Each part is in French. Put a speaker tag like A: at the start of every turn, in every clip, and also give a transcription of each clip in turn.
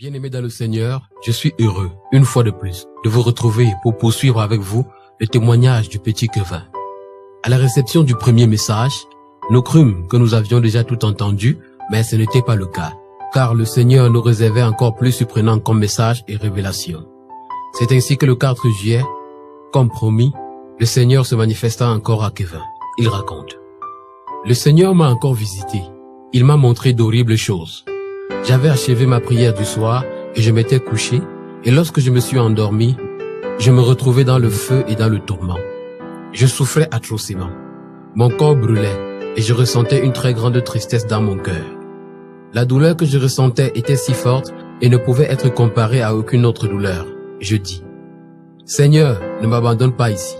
A: Bien-aimés dans le Seigneur, je suis heureux, une fois de plus, de vous retrouver pour poursuivre avec vous le témoignage du petit Kevin. À la réception du premier message, nous crûmes que nous avions déjà tout entendu, mais ce n'était pas le cas, car le Seigneur nous réservait encore plus surprenant comme message et révélation. C'est ainsi que le 4 juillet, comme promis, le Seigneur se manifesta encore à Kevin. Il raconte. Le Seigneur m'a encore visité. Il m'a montré d'horribles choses. J'avais achevé ma prière du soir et je m'étais couché, et lorsque je me suis endormi, je me retrouvais dans le feu et dans le tourment. Je souffrais atrocement. Mon corps brûlait et je ressentais une très grande tristesse dans mon cœur. La douleur que je ressentais était si forte et ne pouvait être comparée à aucune autre douleur. Je dis, Seigneur, ne m'abandonne pas ici.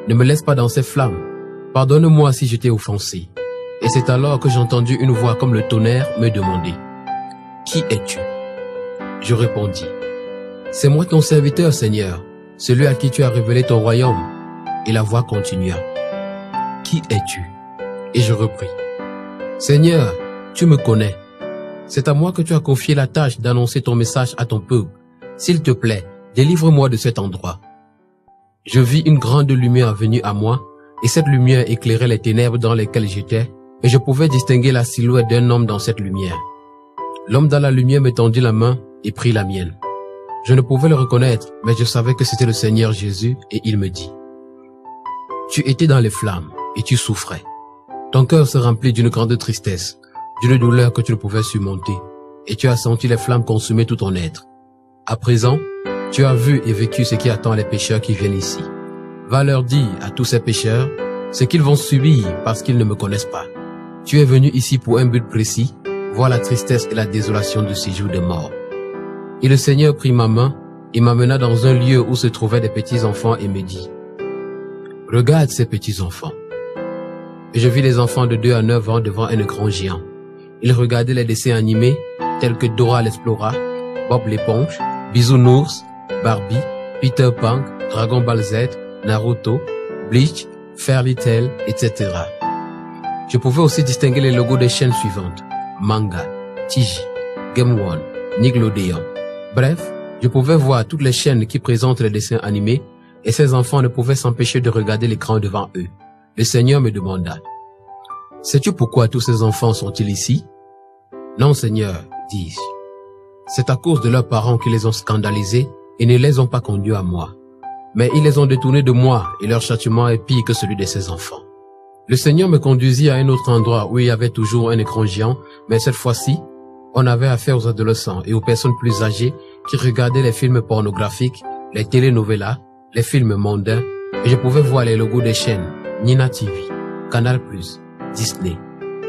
A: Ne me laisse pas dans ces flammes. Pardonne-moi si je t'ai offensé. Et c'est alors que j'ai entendu une voix comme le tonnerre me demander, qui es-tu? Je répondis, c'est moi ton serviteur, Seigneur, celui à qui tu as révélé ton royaume. Et la voix continua, qui es-tu? Et je repris, Seigneur, tu me connais. C'est à moi que tu as confié la tâche d'annoncer ton message à ton peuple. S'il te plaît, délivre-moi de cet endroit. Je vis une grande lumière venue à moi, et cette lumière éclairait les ténèbres dans lesquelles j'étais, et je pouvais distinguer la silhouette d'un homme dans cette lumière. L'homme dans la lumière me tendit la main et prit la mienne. Je ne pouvais le reconnaître, mais je savais que c'était le Seigneur Jésus, et il me dit, tu étais dans les flammes, et tu souffrais. Ton cœur se remplit d'une grande tristesse, d'une douleur que tu ne pouvais surmonter, et tu as senti les flammes consumer tout ton être. À présent, tu as vu et vécu ce qui attend les pécheurs qui viennent ici. Va leur dire à tous ces pécheurs ce qu'ils vont subir parce qu'ils ne me connaissent pas. Tu es venu ici pour un but précis, voir la tristesse et la désolation du séjour des morts. Et le Seigneur prit ma main et m'amena dans un lieu où se trouvaient des petits enfants et me dit, regarde ces petits enfants. Et je vis les enfants de 2 à 9 ans devant un grand géant. Ils regardaient les dessins animés tels que Dora l'Explorer, Bob l'éponge, Bisounours, Barbie, Peter Pan, Dragon Ball Z, Naruto, Bleach, Fairy Tail, etc. Je pouvais aussi distinguer les logos des chaînes suivantes, Manga, TG, Game One, Nickelodeon. Bref, je pouvais voir toutes les chaînes qui présentent les dessins animés et ces enfants ne pouvaient s'empêcher de regarder l'écran devant eux. Le Seigneur me demanda, sais-tu pourquoi tous ces enfants sont-ils ici? Non, Seigneur, dis-je. C'est à cause de leurs parents qui les ont scandalisés et ne les ont pas conduits à moi. Mais ils les ont détournés de moi et leur châtiment est pire que celui de ces enfants. Le Seigneur me conduisit à un autre endroit où il y avait toujours un écran géant, mais cette fois-ci, on avait affaire aux adolescents et aux personnes plus âgées qui regardaient les films pornographiques, les telenovelas, les films mondains, et je pouvais voir les logos des chaînes Nina TV, Canal+, Disney,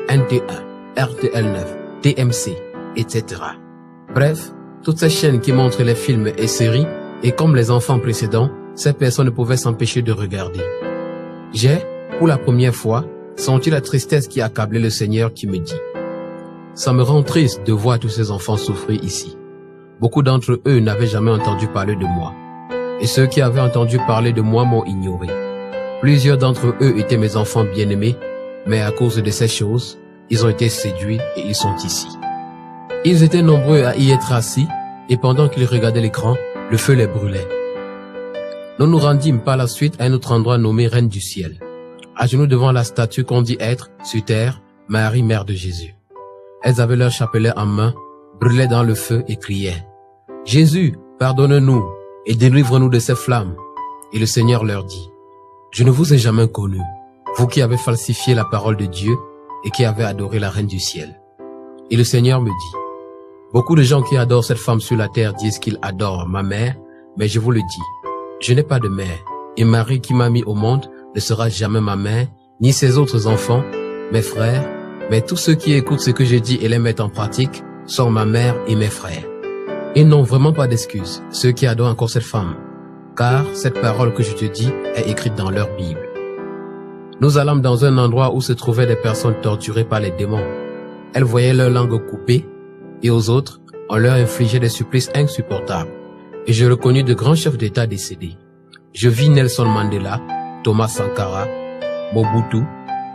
A: NT1, RTL9, TMC, etc. Bref, toutes ces chaînes qui montrent les films et séries, et comme les enfants précédents, ces personnes ne pouvaient s'empêcher de regarder. J'ai, pour la première fois, senti la tristesse qui accablait le Seigneur qui me dit, ça me rend triste de voir tous ces enfants souffrir ici. Beaucoup d'entre eux n'avaient jamais entendu parler de moi. Et ceux qui avaient entendu parler de moi m'ont ignoré. Plusieurs d'entre eux étaient mes enfants bien-aimés, mais à cause de ces choses, ils ont été séduits et ils sont ici. Ils étaient nombreux à y être assis, et pendant qu'ils regardaient l'écran, le feu les brûlait. Nous nous rendîmes par la suite à un autre endroit nommé Reine du Ciel. À genoux devant la statue qu'on dit être, sur terre, Marie, mère de Jésus. Elles avaient leur chapelet en main, brûlaient dans le feu et criaient, « Jésus, pardonne-nous et délivre-nous de ces flammes. » Et le Seigneur leur dit, « Je ne vous ai jamais connus, vous qui avez falsifié la parole de Dieu et qui avez adoré la Reine du Ciel. » Et le Seigneur me dit, « Beaucoup de gens qui adorent cette femme sur la terre disent qu'ils adorent ma mère, mais je vous le dis, je n'ai pas de mère, et Marie qui m'a mis au monde ne sera jamais ma mère, ni ses autres enfants, mes frères, mais tous ceux qui écoutent ce que je dis et les mettent en pratique sont ma mère et mes frères. Ils n'ont vraiment pas d'excuses, ceux qui adorent encore cette femme, car cette parole que je te dis est écrite dans leur Bible. » Nous allâmes dans un endroit où se trouvaient des personnes torturées par les démons. Elles voyaient leur langue coupée, et aux autres, on leur infligeait des supplices insupportables. Et je reconnus de grands chefs d'État décédés. Je vis Nelson Mandela, Thomas Sankara, Mobutu,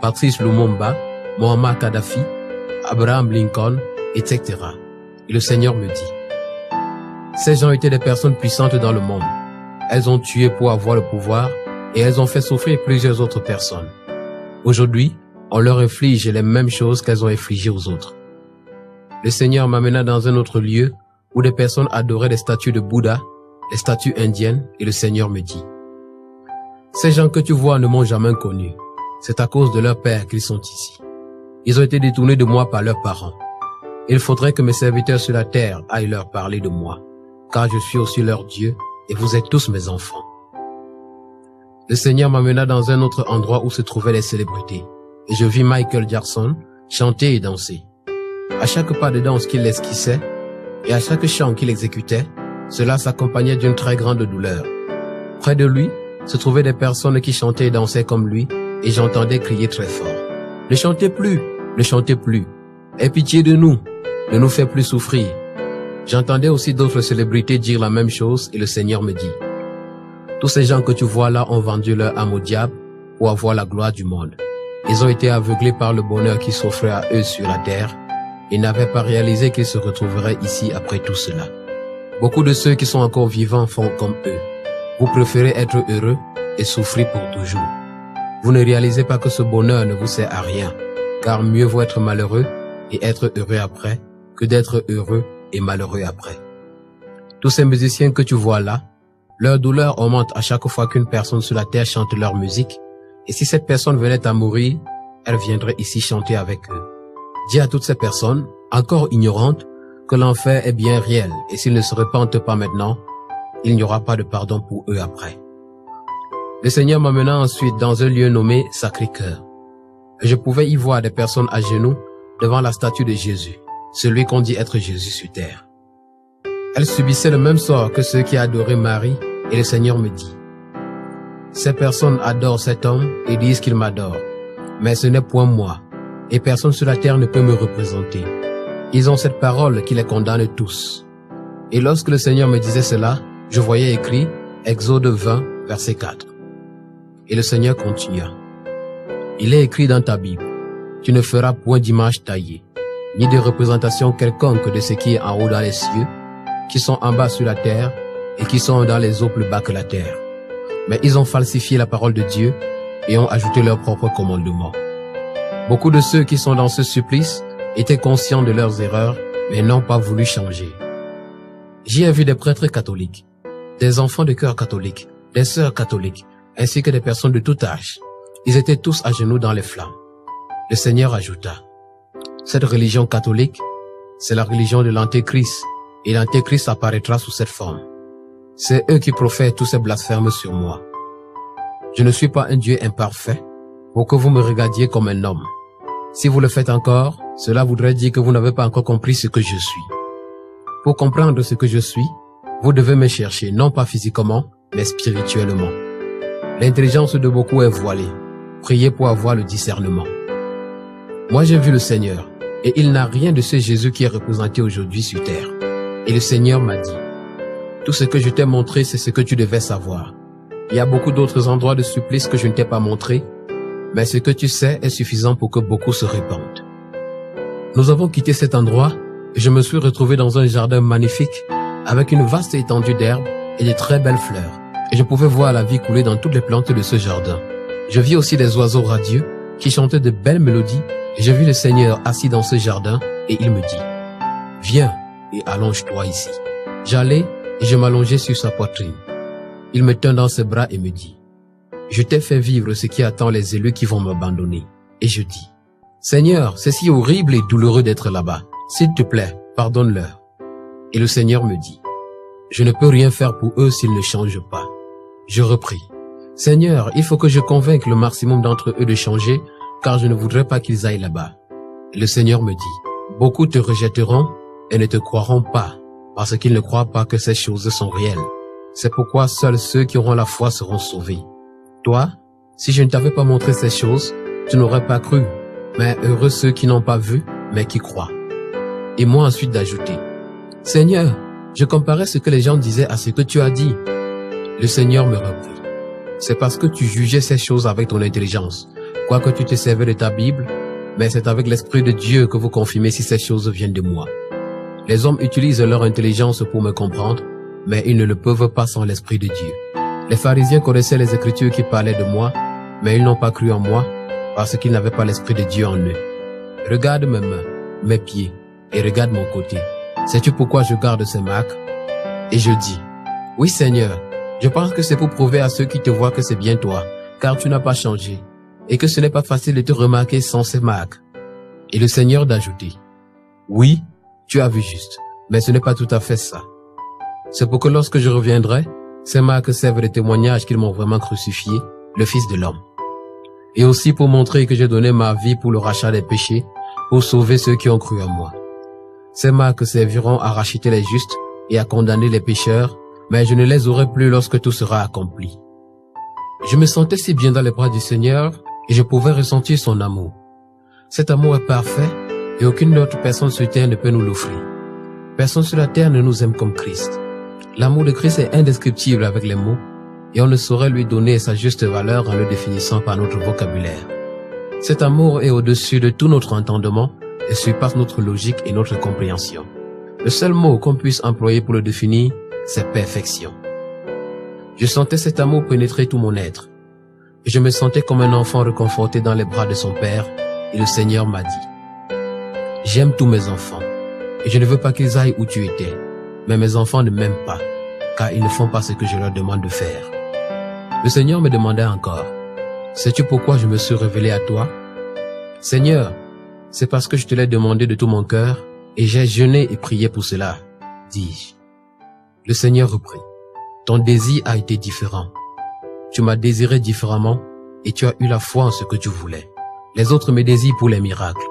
A: Patrice Lumumba, Muammar Kadhafi, Abraham Lincoln, etc. Et le Seigneur me dit, Ces gens étaient des personnes puissantes dans le monde. Elles ont tué pour avoir le pouvoir et elles ont fait souffrir plusieurs autres personnes. Aujourd'hui, on leur inflige les mêmes choses qu'elles ont infligées aux autres. Le Seigneur m'amena dans un autre lieu où des personnes adoraient des statues de Bouddha, les statues indiennes, et le Seigneur me dit: ces gens que tu vois ne m'ont jamais connu. C'est à cause de leur père qu'ils sont ici. Ils ont été détournés de moi par leurs parents. Il faudrait que mes serviteurs sur la terre aillent leur parler de moi, car je suis aussi leur Dieu et vous êtes tous mes enfants. Le Seigneur m'amena dans un autre endroit où se trouvaient les célébrités, et je vis Michael Jackson chanter et danser. À chaque pas de danse qu'il esquissait, et à chaque chant qu'il exécutait, cela s'accompagnait d'une très grande douleur. Près de lui se trouvaient des personnes qui chantaient et dansaient comme lui, et j'entendais crier très fort: ne chantez plus, ne chantez plus. Aie pitié de nous, ne nous fais plus souffrir. J'entendais aussi d'autres célébrités dire la même chose et le Seigneur me dit: tous ces gens que tu vois là ont vendu leur âme au diable pour avoir la gloire du monde. Ils ont été aveuglés par le bonheur qui s'offrait à eux sur la terre et n'avaient pas réalisé qu'ils se retrouveraient ici après tout cela. Beaucoup de ceux qui sont encore vivants font comme eux. Vous préférez être heureux et souffrir pour toujours. Vous ne réalisez pas que ce bonheur ne vous sert à rien, car mieux vaut être malheureux et être heureux après que d'être heureux et malheureux après. Tous ces musiciens que tu vois là, leur douleur augmente à chaque fois qu'une personne sur la terre chante leur musique, et si cette personne venait à mourir, elle viendrait ici chanter avec eux. Dis à toutes ces personnes, encore ignorantes, que l'enfer est bien réel, et s'ils ne se repentent pas maintenant, il n'y aura pas de pardon pour eux après. Le Seigneur m'amena ensuite dans un lieu nommé Sacré-Cœur. Je pouvais y voir des personnes à genoux devant la statue de Jésus, celui qu'on dit être Jésus sur terre. Elles subissaient le même sort que ceux qui adoraient Marie, et le Seigneur me dit: ces personnes adorent cet homme et disent qu'il m'adore, mais ce n'est point moi, et personne sur la terre ne peut me représenter. Ils ont cette parole qui les condamne tous. Et lorsque le Seigneur me disait cela, je voyais écrit Exode 20, verset 4. Et le Seigneur continua: il est écrit dans ta Bible, tu ne feras point d'image taillée, ni de représentation quelconque de ce qui est en haut dans les cieux, qui sont en bas sur la terre, et qui sont dans les eaux plus bas que la terre. Mais ils ont falsifié la parole de Dieu, et ont ajouté leurs propres commandements. Beaucoup de ceux qui sont dans ce supplice étaient conscients de leurs erreurs, mais n'ont pas voulu changer. J'y ai vu des prêtres catholiques, des enfants de cœur catholiques, des sœurs catholiques, ainsi que des personnes de tout âge. Ils étaient tous à genoux dans les flammes. Le Seigneur ajouta: cette religion catholique, c'est la religion de l'Antéchrist, et l'Antéchrist apparaîtra sous cette forme. C'est eux qui profèrent tous ces blasphèmes sur moi. Je ne suis pas un Dieu imparfait pour que vous me regardiez comme un homme. Si vous le faites encore, cela voudrait dire que vous n'avez pas encore compris ce que je suis. Pour comprendre ce que je suis, vous devez me chercher, non pas physiquement, mais spirituellement. L'intelligence de beaucoup est voilée. Priez pour avoir le discernement. Moi j'ai vu le Seigneur, et il n'a rien de ce Jésus qui est représenté aujourd'hui sur terre. Et le Seigneur m'a dit: tout ce que je t'ai montré, c'est ce que tu devais savoir. Il y a beaucoup d'autres endroits de supplice que je ne t'ai pas montré, mais ce que tu sais est suffisant pour que beaucoup se répandent. Nous avons quitté cet endroit, et je me suis retrouvé dans un jardin magnifique, avec une vaste étendue d'herbes et de très belles fleurs, et je pouvais voir la vie couler dans toutes les plantes de ce jardin. Je vis aussi des oiseaux radieux qui chantaient de belles mélodies, et je vis le Seigneur assis dans ce jardin, et il me dit: viens et allonge-toi ici. J'allai et je m'allongeai sur sa poitrine. Il me tint dans ses bras et me dit: je t'ai fait vivre ce qui attend les élus qui vont m'abandonner. Et je dis: Seigneur, c'est si horrible et douloureux d'être là-bas. S'il te plaît, pardonne-leur. Et le Seigneur me dit: je ne peux rien faire pour eux s'ils ne changent pas. Je repris: Seigneur, il faut que je convainque le maximum d'entre eux de changer, car je ne voudrais pas qu'ils aillent là-bas. Et le Seigneur me dit: beaucoup te rejetteront et ne te croiront pas, parce qu'ils ne croient pas que ces choses sont réelles. C'est pourquoi seuls ceux qui auront la foi seront sauvés. Toi, si je ne t'avais pas montré ces choses, tu n'aurais pas cru, mais heureux ceux qui n'ont pas vu, mais qui croient. Et moi ensuite d'ajouter: Seigneur, je comparais ce que les gens disaient à ce que tu as dit. Le Seigneur me reprit: c'est parce que tu jugeais ces choses avec ton intelligence, quoique tu te servais de ta Bible, mais c'est avec l'Esprit de Dieu que vous confirmez si ces choses viennent de moi. Les hommes utilisent leur intelligence pour me comprendre, mais ils ne le peuvent pas sans l'Esprit de Dieu. Les pharisiens connaissaient les Écritures qui parlaient de moi, mais ils n'ont pas cru en moi parce qu'ils n'avaient pas l'Esprit de Dieu en eux. Regarde mes mains, mes pieds, et regarde mon côté. Sais-tu pourquoi je garde ces marques? Et je dis, oui Seigneur, je pense que c'est pour prouver à ceux qui te voient que c'est bien toi, car tu n'as pas changé, et que ce n'est pas facile de te remarquer sans ces marques. Et le Seigneur d'ajouter, oui, tu as vu juste, mais ce n'est pas tout à fait ça. C'est pour que lorsque je reviendrai, ces marques servent de témoignage qu'ils m'ont vraiment crucifié, le Fils de l'homme. Et aussi pour montrer que j'ai donné ma vie pour le rachat des péchés, pour sauver ceux qui ont cru en moi. Ces marques serviront à racheter les justes et à condamner les pécheurs, mais je ne les aurai plus lorsque tout sera accompli. Je me sentais si bien dans les bras du Seigneur et je pouvais ressentir son amour. Cet amour est parfait et aucune autre personne sur terre ne peut nous l'offrir. Personne sur la terre ne nous aime comme Christ. L'amour de Christ est indescriptible avec les mots et on ne saurait lui donner sa juste valeur en le définissant par notre vocabulaire. Cet amour est au-dessus de tout notre entendement et surpasse notre logique et notre compréhension. Le seul mot qu'on puisse employer pour le définir, c'est perfection. Je sentais cet amour pénétrer tout mon être. Et je me sentais comme un enfant réconforté dans les bras de son père et le Seigneur m'a dit, j'aime tous mes enfants et je ne veux pas qu'ils aillent où tu étais, mais mes enfants ne m'aiment pas car ils ne font pas ce que je leur demande de faire. Le Seigneur me demandait encore, sais-tu pourquoi je me suis révélé à toi? Seigneur, c'est parce que je te l'ai demandé de tout mon cœur et j'ai jeûné et prié pour cela, dis-je. Le Seigneur reprit, ton désir a été différent. Tu m'as désiré différemment et tu as eu la foi en ce que tu voulais. Les autres me désirent pour les miracles.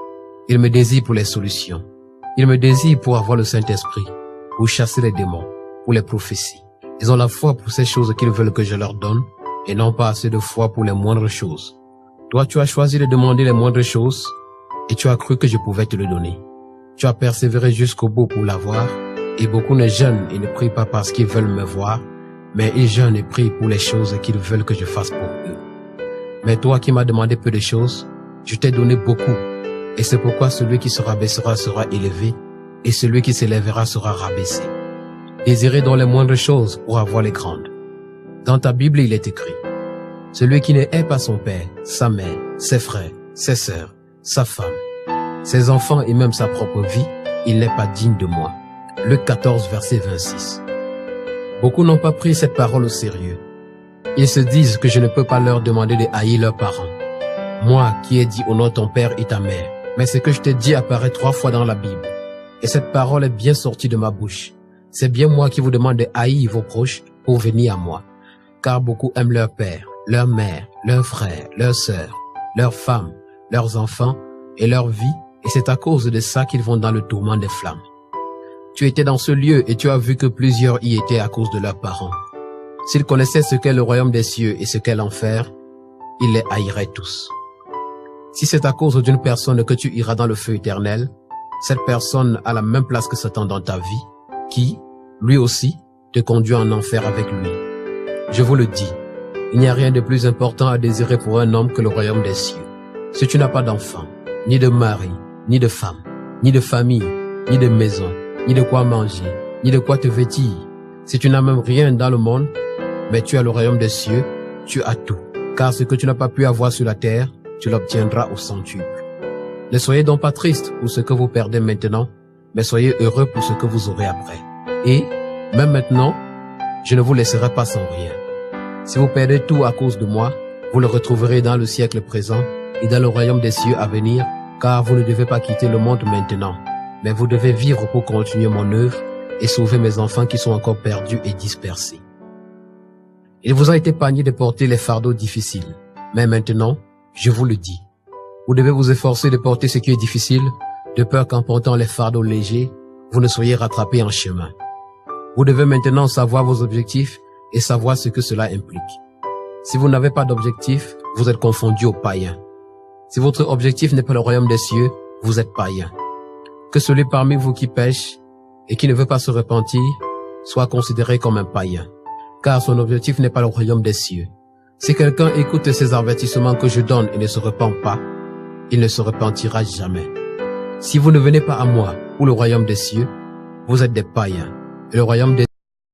A: Ils me désirent pour les solutions. Ils me désirent pour avoir le Saint-Esprit, pour chasser les démons, pour les prophéties. Ils ont la foi pour ces choses qu'ils veulent que je leur donne et non pas assez de foi pour les moindres choses. Toi, tu as choisi de demander les moindres choses et tu as cru que je pouvais te le donner. Tu as persévéré jusqu'au bout pour l'avoir et beaucoup ne jeûnent et ne prient pas parce qu'ils veulent me voir, mais ils jeûnent et prient pour les choses qu'ils veulent que je fasse pour eux. Mais toi qui m'as demandé peu de choses, je t'ai donné beaucoup et c'est pourquoi celui qui se rabaissera sera élevé et celui qui s'élèvera sera rabaissé. Désirez donc les moindres choses pour avoir les grandes. Dans ta Bible, il est écrit, celui qui ne hait pas son père, sa mère, ses frères, ses sœurs, sa femme, ses enfants et même sa propre vie, il n'est pas digne de moi. Luc 14, verset 26. Beaucoup n'ont pas pris cette parole au sérieux. Ils se disent que je ne peux pas leur demander de haïr leurs parents. Moi qui ai dit honore ton père et ta mère, mais ce que je t'ai dit apparaît 3 fois dans la Bible. Et cette parole est bien sortie de ma bouche. C'est bien moi qui vous demande de haïr vos proches pour venir à moi. Car beaucoup aiment leur père, leur mère, leurs frères, leurs sœurs, leurs femmes, leurs enfants et leur vie, et c'est à cause de ça qu'ils vont dans le tourment des flammes. Tu étais dans ce lieu et tu as vu que plusieurs y étaient à cause de leurs parents. S'ils connaissaient ce qu'est le royaume des cieux et ce qu'est l'enfer, ils les haïraient tous. Si c'est à cause d'une personne que tu iras dans le feu éternel, cette personne a la même place que Satan dans ta vie, qui, lui aussi, te conduit en enfer avec lui. Je vous le dis, il n'y a rien de plus important à désirer pour un homme que le royaume des cieux. Si tu n'as pas d'enfant, ni de mari, ni de femme, ni de famille, ni de maison, ni de quoi manger, ni de quoi te vêtir, si tu n'as même rien dans le monde, mais tu as le royaume des cieux, tu as tout. Car ce que tu n'as pas pu avoir sur la terre, tu l'obtiendras au centuple. Ne soyez donc pas tristes pour ce que vous perdez maintenant, mais soyez heureux pour ce que vous aurez après. Et, même maintenant, je ne vous laisserai pas sans rien. Si vous perdez tout à cause de moi, vous le retrouverez dans le siècle présent et dans le royaume des cieux à venir, car vous ne devez pas quitter le monde maintenant, mais vous devez vivre pour continuer mon œuvre et sauver mes enfants qui sont encore perdus et dispersés. Il vous a été épargné de porter les fardeaux difficiles, mais maintenant, je vous le dis, vous devez vous efforcer de porter ce qui est difficile, de peur qu'en portant les fardeaux légers, vous ne soyez rattrapés en chemin. Vous devez maintenant savoir vos objectifs et savoir ce que cela implique. Si vous n'avez pas d'objectif, vous êtes confondu aux païens. Si votre objectif n'est pas le royaume des cieux, vous êtes païen. Que celui parmi vous qui pêche et qui ne veut pas se repentir soit considéré comme un païen, car son objectif n'est pas le royaume des cieux. Si quelqu'un écoute ces avertissements que je donne et ne se repent pas, il ne se repentira jamais. Si vous ne venez pas à moi pour le royaume des cieux, vous êtes des païens, et le royaume des